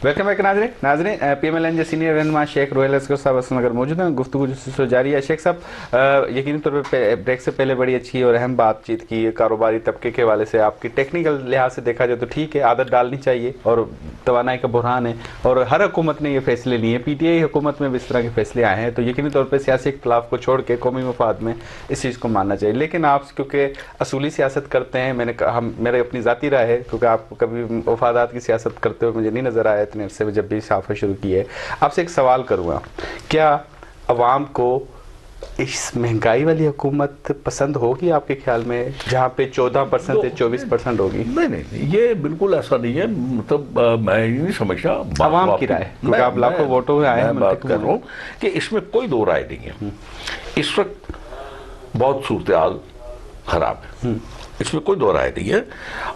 Welcome back ناظرین پی M L N جے senior رہنما شیخ Rohail Oscar صاحب اس وقت موجود ہیں. گفتگو جو سلسلہ جاری ہے. شیخ صاحب یقینی طور پہ بریک سے پہلے بڑی اچھی اور اہم بات چیت کی کاروباری طبقے کے حوالے سے. آپ کی ٹیکنیکل لحاظ سے دیکھا جائے تو ٹھیک ہے, عادت ڈالنی چاہیے اور توانائی کا بحران ہے اور ہر حکومت نے یہ فیصلے لیے ہیں. پی ٹی آئی حکومت میں بھی اس طرح کے فیصلے آئے ہیں تو یقینی طور پہ سیاسی اختلاف کو چھوڑ کے قومی مفاد میں اس چیز کو ماننا چاہیے. لیکن آپ کیونکہ اصولی سیاست کرتے ہیں, میں نے کہا میرے اپنی ذاتی رائے ہے کیونکہ آپ کبھی مفادات کی سیاست کرتے ہوئے مجھے نہیں نظر آیا اتنے عرصے میں جب بھی صحافہ شروع کی ہے. آپ سے ایک سوال کروں گا, کیا عوام کو اس مہنگائی والی حکومت پسند ہوگی آپ کے خیال میں, جہاں پہ 14% سے 24% ہوگی؟ نہیں, یہ بالکل ایسا نہیں ہے. مطلب میں یہ نہیں سمجھتا, عوام کی رائے, کیونکہ آپ لاکھوں ووٹوں میں آئے ہیں, میں بات کر رہا ہوں کہ اس میں کوئی دو رائے نہیں ہے. اس وقت بہت صورتحال خراب ہے, اس میں کوئی دو رائے نہیں ہے.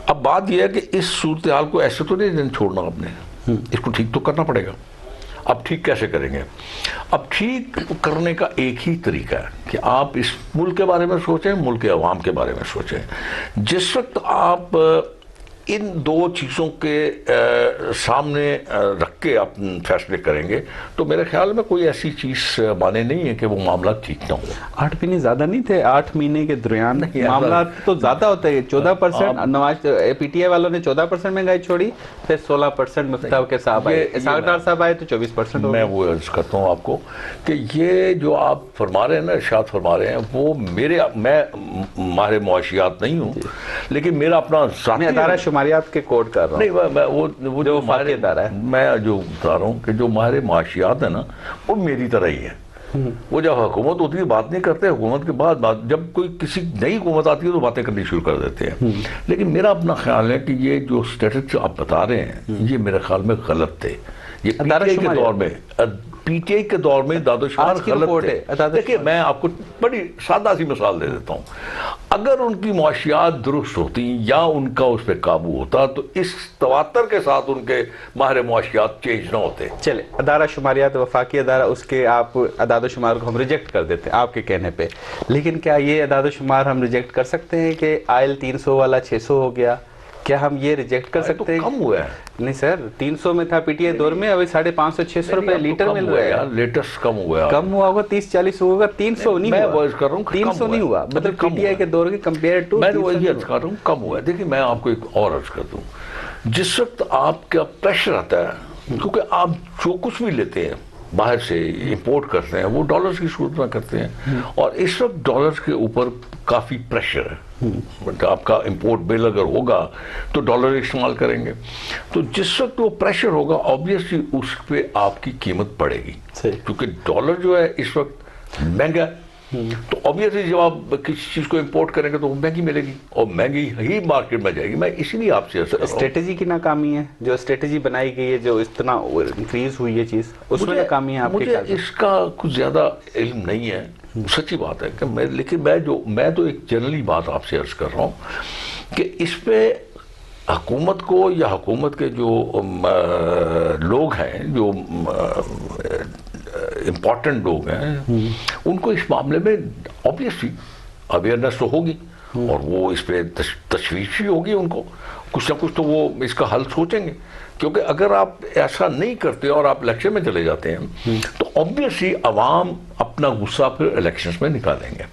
اب بات یہ ہے کہ اس صورتحال کو ایسے تو نہیں چھوڑنا, آپ نے اس کو ٹھیک تو کرنا پڑے گا. اب ٹھیک کیسے کریں گے؟ اب ٹھیک کرنے کا ایک ہی طریقہ ہے کہ آپ اس ملک کے بارے میں سوچیں, ملک کے عوام کے بارے میں سوچیں. جس وقت آپ ان دو چیزوں کے سامنے رکھ کے آپ فیصلے کریں گے تو میرے خیال میں کوئی ایسی چیز مانے نہیں ہے کہ وہ معاملہ ٹھیک نہ ہو. 8 مہینے زیادہ نہیں تھے؟ 8 مہینے کے درمیان معاملات تو زیادہ ہوتے ہیں. 14% نواز پی ٹی آئی والوں نے 14% مہنگائی چھوڑی, پھر 16% مفتاح کے صاحب آئے, اسحاق ڈار صاحب آئے تو 24% ہو گئے. میں وہ عرض کرتا ہوں آپ کو کہ یہ جو آپ فرما رہے ہیں نا, ارشاد فرما رہے ہیں, وہ میں ماہر معاشیات نہیں ہوں, لیکن میرا اپنا ذاتی ادارہ شماریات کے کوڈ کر رہا ہوں. نہیں, وہ جو وفاقی ادارہ ہے, میں جو بتا رہا ہوں کہ جو ماہر معاشیات ہے نا, وہ میری طرح ہی ہے. وہ جب حکومت ہوتی ہے بات نہیں کرتے, حکومت کے بعد جب کوئی کسی نئی حکومت آتی ہے تو باتیں کرنی شروع کر دیتے ہیں. لیکن میرا اپنا خیال ہے کہ یہ جو اسٹیٹس آپ بتا رہے ہیں یہ میرے خیال میں غلط تھے. یہ پی ٹی آئی کے دور میں, پی ٹی آئی کے دور میں داد و شمار غلط تھے. دیکھیں میں آپ کو بڑی سادہ سی مثال دے دیتا ہوں. اگر ان کی معاشیات درست ہوتی یا ان کا اس پہ قابو ہوتا تو اس تواتر کے ساتھ ان کے ماہر معاشیات چینج نہ ہوتے. چلے ادارہ شماریات وفاقی ادارہ, اس کے آپ اعداد و شمار کو ہم ریجیکٹ کر دیتے ہیں آپ کے کہنے پہ, لیکن کیا یہ اعداد و شمار ہم ریجیکٹ کر سکتے ہیں کہ آئل 300 والا 600 ہو گیا؟ کیا ہم یہ ریجیکٹ کر سکتے ہیں؟ کم ہوا ہے. نہیں سر, 300 میں تھا پی ٹی آئی دور میں, ابھی 550-600 روپے لیٹر مل رہا ہے. لیٹسٹ کم ہوا ہے. کم ہوا ہوگا 30-40 ہوگا, 300 نہیں ہوا. میں وہ عرض کر رہا ہوں 300 نہیں ہوا, مطلب پی ٹی آئی کے دور کے کمپیئر ٹو میں وہی عرض کر رہا ہوں کم ہوا ہے. دیکھیں میں آپ کو ایک اور عرض کر دوں, جس وقت آپ کا پریشر آتا ہے, کیونکہ آپ جو کچھ بھی لیتے ہیں باہر سے امپورٹ کرتے ہیں وہ ڈالرز کی صورت میں کرتے ہیں, اور اس وقت ڈالرز کے اوپر کافی پریشر ہے. آپ کا امپورٹ بل اگر ہوگا تو ڈالر استعمال کریں گے, تو جس وقت وہ پریشر ہوگا آبویسلی اس پہ آپ کی قیمت بڑھے گی, کیونکہ ڈالر جو ہے اس وقت مہنگا ہے. تو آبویسلی جب آپ کسی چیز کو امپورٹ کریں گے تو وہ مہنگی ملے گی اور مہنگی ہی مارکیٹ میں جائے گی. میں اسی لیے آپ سے اسٹریٹجی کی ناکامی ہے, جو اسٹریٹجی بنائی گئی ہے, جو اتنا انکریز ہوئی ہے چیز, اس میں ناکامی ہے آپ کے خیال میں؟ مجھے اس کا کچھ زیادہ علم نہیں ہے, سچی بات ہے کہ لیکن میں تو ایک جنرلی بات آپ سے عرض کر رہا ہوں کہ اس پہ حکومت کو یا حکومت کے جو لوگ ہیں, جو امپورٹنٹ لوگ ہیں, ان کو اس معاملے میں آبویسلی اویئرنیس تو ہوگی اور وہ اس پہ تشویش بھی ہوگی. ان کو کچھ نہ کچھ تو وہ اس کا حل سوچیں گے, کیونکہ اگر آپ ایسا نہیں کرتے اور آپ الیکشن میں چلے جاتے ہیں تو آبویسلی عوام اپنا غصہ پھر الیکشنز میں نکالیں گے.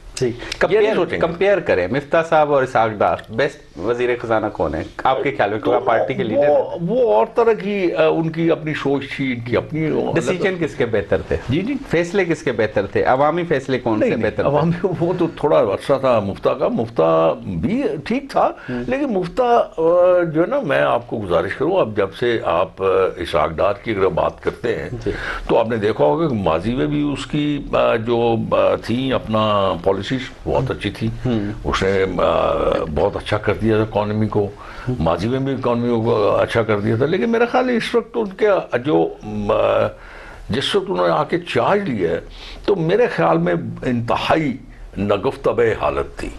کمپیئر کریں مفتاح صاحب اور اسحاق ڈار, بیسٹ وزیر خزانہ کون ہے آپ کے خیال میں؟ کیونکہ پارٹی کے لیڈر وہ اور طرح کی ان کی اپنی سوچ تھی, ان کی اپنی. ڈیسیجن کس کے بہتر تھے؟ جی فیصلے کس کے بہتر تھے؟ عوامی فیصلے کون سے بہتر تھے؟ عوامی وہ تو تھوڑا عرصہ تھا مفتاح کا, مفتاح بھی ٹھیک تھا, لیکن مفتاح جو ہے نا, میں آپ کو گزارش کروں, اب جب سے آپ اسحاق ڈار کی اگر بات کرتے ہیں تو آپ نے دیکھا ہوگا کہ ماضی میں بھی اس کی جو تھیں اپنا پالیسیز بہت اچھی تھی. اس نے بہت اچھا کر دیا تھا اکانومی کو, ماضی میں بھی اکانومی کو اچھا کر دیا تھا. لیکن میرا خیال ہے اس وقت ان کے جس وقت انہوں نے آ کے چارج لیا ہے تو میرے خیال میں انتہائی ناگفتہ حالت تھی,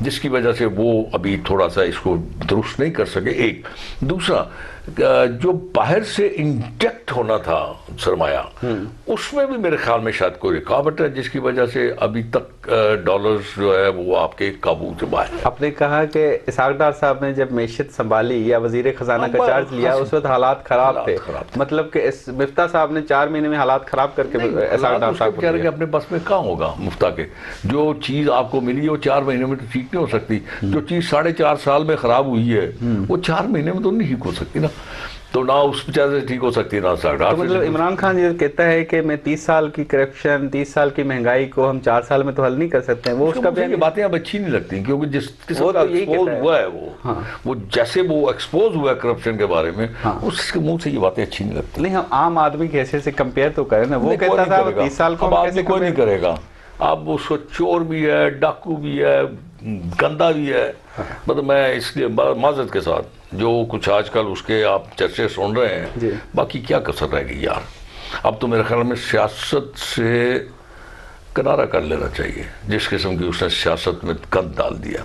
جس کی وجہ سے وہ ابھی تھوڑا سا اس کو درست نہیں کر سکے. ایک دوسرا جو باہر سے انجیکٹ ہونا تھا سرمایہ، اس میں بھی میرے خیال میں شاید کوئی رکاوٹ ہے جس کی وجہ سے ابھی تک ڈالرز جو ہے وہ آپ کے قابو سے باہر ہے۔ آپ نے کہا کہ اسحاق ڈار صاحب نے جب معیشت سنبھالی یا وزیر خزانہ کا چارج لیا اس وقت حالات خراب تھے، مطلب کہ مفتاح صاحب نے 4 مہینے میں حالات خراب کر کے اسحاق ڈار صاحب کو کہہ رہے کہ اپنے پاس میں کہاں ہوگا مفتاح کے، جو چیز آپ کو ملی ہے وہ 4 مہینے میں تو ٹھیک نہیں ہو سکتی، جو چیز 4.5 سال میں خراب ہوئی ہے وہ 4 مہینے میں تو نہیں ٹھیک ہو سکتی نا، تو نہ اس بیچارے سے ٹھیک ہو سکتی نہ اسحاق ڈار سے۔ مطلب عمران خان یہ کہتا ہے کہ میں 30 سال کی کرپشن، 30 سال کی مہنگائی کو ہم 4 سال میں تو حل نہیں کر سکتے ہیں، وہ اس کا بیان یہ باتیں اب اچھی نہیں لگتی کیونکہ جس قسم کا ایکسپوز ہوا ہے وہ جیسے وہ ایکسپوز ہوا ہے کرپشن کے بارے میں، اس کے منہ سے یہ باتیں اچھی نہیں لگتی۔ نہیں، ہم عام آدمی کی حیثیت سے کمپیئر تو کریں نا، وہ کہتا تھا 30 سال کو کوئی نہیں کرے گا، اب اس کو چور بھی ہے، ڈاکو بھی ہے، گندا بھی ہے، مطلب میں اس لیے معذرت کے ساتھ جو کچھ آج کل اس کے آپ چرچے سن رہے ہیں، باقی کیا کسر رہ گئی یار، اب تو میرے خیال میں سیاست سے کنارہ کر لینا چاہیے، جس قسم کی اس نے سیاست میں گند ڈال دیا۔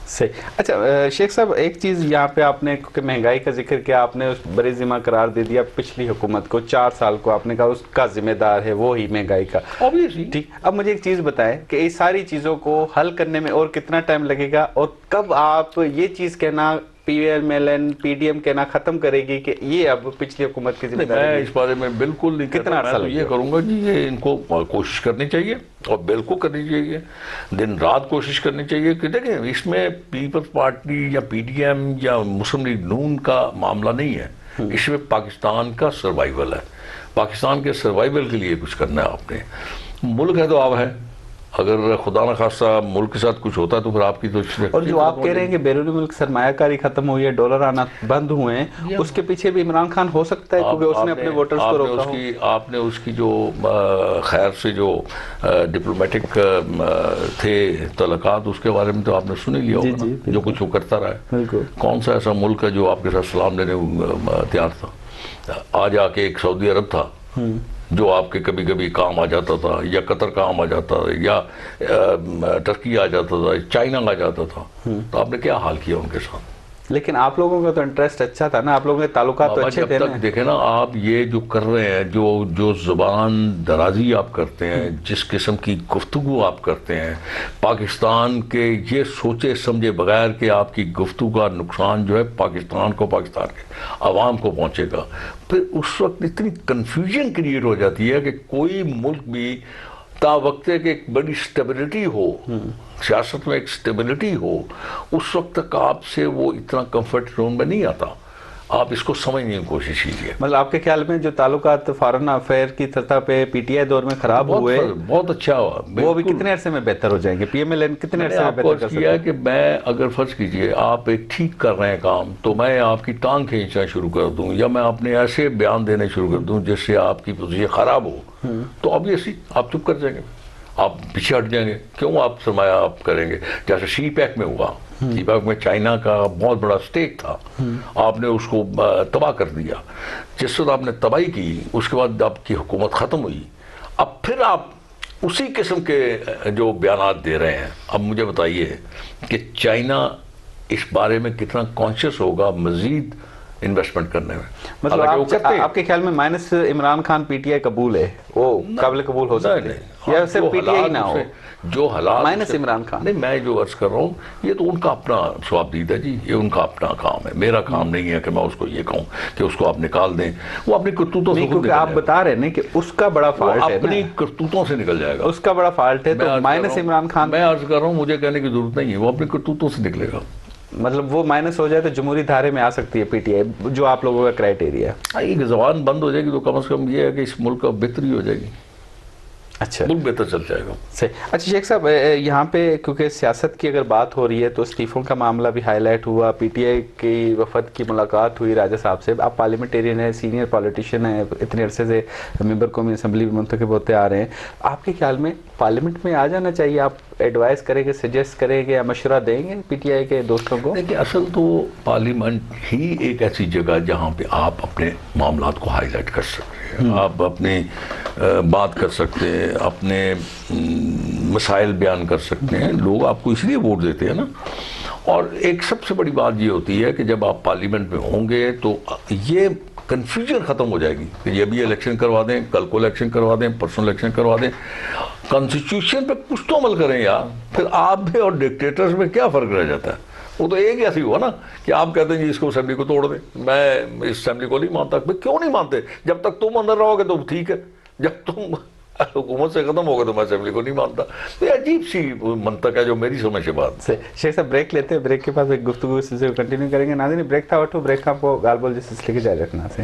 صحیح۔ اچھا شیخ صاحب، ایک چیز یہاں پہ آپ نے کیونکہ مہنگائی کا ذکر کیا، آپ نے اس بڑے ذمہ قرار دے دیا پچھلی حکومت کو، 4 سال کو آپ نے کہا اس کا ذمہ دار ہے وہی مہنگائی کا، ٹھیک۔ اب مجھے ایک چیز بتائیں کہ اس ساری چیزوں کو حل کرنے میں اور کتنا ٹائم لگے گا، اور کب آپ یہ چیز کہنا P M L N P D M کہنا ختم کرے گی کہ یہ اب پچھلی حکومت کی ذمہ داری؟ میں اس بارے میں بالکل نہیں کہتا، میں تو یہ کروں گا جی یہ ان کو کوشش کرنی چاہیے اور بالکل کرنی چاہیے، دن رات کوشش کرنی چاہیے کہ دیکھیں اس میں پیپلز پارٹی یا پی ڈی ایم یا مسلم لیگ نون کا معاملہ نہیں ہے، اس میں پاکستان کا سروائیول ہے، پاکستان کے سروائیول کے لیے کچھ کرنا ہے آپ نے، ملک ہے تو آپ ہے، اگر خدا نہ خواستہ ملک کے ساتھ کچھ ہوتا ہے تو پھر آپ کی تو، اور جو آپ کہہ رہے ہیں کہ بیرونی ملک سرمایہ کاری ختم ہوئی ہے، ڈالر آنا بند ہوئے ہیں، اس کے پیچھے بھی عمران خان ہو سکتا ہے کیونکہ اس نے اپنے ووٹرز کو روکا ہو۔ آپ نے اس کی جو خیر سے جو ڈپلومیٹک تھے تعلقات اس کے بارے میں تو آپ نے سن ہی لیا ہوگا نا، جو کچھ وہ کرتا رہا ہے، کون سا ایسا ملک ہے جو آپ کے ساتھ سلام لینے تیار تھا؟ آج آ کے ایک سعودی عرب تھا جو آپ کے کبھی کبھی کام آ جاتا تھا، یا قطر کام آ جاتا تھا، یا ٹرکی آ جاتا تھا، چائنا آ جاتا تھا، تو آپ نے کیا حال کیا ان کے ساتھ؟ لیکن آپ لوگوں کا تو انٹرسٹ اچھا تھا نا، آپ لوگوں کے تعلقات تو اچھے تھے نا۔ دیکھیں نا آپ یہ جو کر رہے ہیں، جو زبان درازی آپ کرتے ہیں، جس قسم کی گفتگو آپ کرتے ہیں پاکستان کے، یہ سوچے سمجھے بغیر کہ آپ کی گفتگو کا نقصان جو ہے پاکستان کو، پاکستان کے عوام کو پہنچے گا، پھر اس وقت اتنی کنفیوژن کریٹ ہو جاتی ہے کہ کوئی ملک بھی تا وقت ہے کہ ایک بڑی سٹیبلٹی ہو، سیاست میں ایک سٹیبلٹی ہو، اس وقت تک آپ سے وہ اتنا کمفرٹ زون میں نہیں آتا، آپ اس کو سمجھنے کی کوشش کیجیے۔ مطلب آپ کے خیال میں جو تعلقات فارن افیئر کی سطح پہ پی ٹی آئی دور میں خراب ہوئے، بہت اچھا ہوا، وہ بھی کتنے عرصے میں بہتر ہو جائیں گے؟ پی ایم ایل این کتنے عرصے میں بہتر کر سکتے ہیں؟ کہ میں اگر فرض کیجئے آپ ایک ٹھیک کر رہے ہیں کام تو میں آپ کی ٹانگ کھینچنا شروع کر دوں، یا میں اپنے ایسے بیان دینے شروع کر دوں جس سے آپ کی پوزیشن خراب ہو، تو obviously آپ چپ کر جائیں گے، آپ پیچھے ہٹ جائیں گے، کیوں آپ سرمایہ آپ کریں گے؟ جیسے سی پیک میں ہوا، سی پیک میں چائنا کا بہت بڑا سٹیک تھا، آپ نے اس کو تباہ کر دیا، جس وقت آپ نے تباہی کی اس کے بعد آپ کی حکومت ختم ہوئی، اب پھر آپ اسی قسم کے جو بیانات دے رہے ہیں۔ اب مجھے بتائیے کہ چائنا اس بارے میں کتنا کانشیس ہوگا مزید انویسٹمنٹ کرنے میں؟ مطلب آپ کے خیال میں minus Imran Khan P T I قبول ہے، وہ قابل قبول ہو سکتے ہیں، یا صرف پی ٹی آئی نہ ہو جو حالات مائنس عمران خان؟ نہیں، میں جو عرض کر رہا ہوں یہ تو ان کا اپنا ثواب دید ہے جی، یہ ان کا اپنا کام ہے، میرا کام نہیں ہے کہ میں اس کو یہ کہوں کہ اس کو آپ نکال دیں، وہ اپنی کرتوتوں سے خود نکل جائے گا۔ آپ بتا رہے ہیں کہ اس کا بڑا فالٹ ہے، اپنی کرتوتوں سے نکل جائے گا، اس کا بڑا فالٹ ہے، تو مائنس عمران خان، میں عرض کر رہا ہوں مجھے کہنے کی ضرورت نہیں ہے، وہ اپنی کرتوتوں سے نکلے گا۔ مطلب وہ مائنس ہو جائے تو جمہوری دھارے میں آ سکتی ہے پی ٹی آئی، جو آپ لوگوں کا کرائیٹیریا ہے؟ ایک زبان بند ہو جائے گی تو کم از کم یہ ہے کہ اس ملک کا بہتری ہو جائے گی، اچھا ملک بہتر چل جائے گا۔ صحیح۔ اچھا شیخ صاحب، یہاں پہ کیونکہ سیاست کی اگر بات ہو رہی ہے تو استعفوں کا معاملہ بھی ہائی لائٹ ہوا، پی ٹی آئی کی وفد کی ملاقات ہوئی راجہ صاحب سے، آپ پارلیمنٹیرین ہیں، سینئر پولیٹیشین ہیں، اتنے عرصے سے ممبر قومی اسمبلی میں منتخب ہوتے آ رہے ہیں، آپ کے خیال میں پارلیمنٹ میں آ جانا چاہیے؟ آپ ایڈوائز کریں گے، سجیسٹ کریں گے یا مشورہ دیں گے پی ٹی آئی کے دوستوں کو؟ دیکھیں اصل تو پارلیمنٹ ہی ایک ایسی جگہ جہاں پہ آپ اپنے معاملات کو ہائی لائٹ کر سکتے ہیں، آپ اپنی بات کر سکتے ہیں، اپنے مسائل بیان کر سکتے ہیں، لوگ آپ کو اس لیے ووٹ دیتے ہیں نا، اور ایک سب سے بڑی بات یہ ہوتی ہے کہ جب آپ پارلیمنٹ میں ہوں گے تو یہ کنفیوژن ختم ہو جائے گی کہ یہ بھی الیکشن کروا دیں، کل کو الیکشن کروا دیں، پرسوں الیکشن کروا دیں. کانسٹیٹیوشن پہ کچھ تو عمل کریں یار. پھر آپ میں اور ڈکٹیٹرز میں کیا فرق رہ جاتا ہے؟ وہ تو ایک ایسی ہوا نا کہ آپ کہتے ہیں جی اس کو اسمبلی کو توڑ دیں، میں اس اسمبلی کو نہیں مانتا. کیوں نہیں مانتے؟ جب تک تم اندر رہو گے تو ٹھیک ہے، جب تم حکومت سے ختم ہوگا تو میں اسمبلی کو نہیں مانتا. تو یہ عجیب سی منطق ہے جو میری سمجھ سے بات. شیخ صاحب بریک لیتے ہیں، بریک کے بعد ایک گفتگو اس سلسلے کو کنٹینیو کریں گے. ناظرین بریک تھا، اٹھو بریک کا آپ کو گال بول جس سلسلے کی جاری رکھنا سے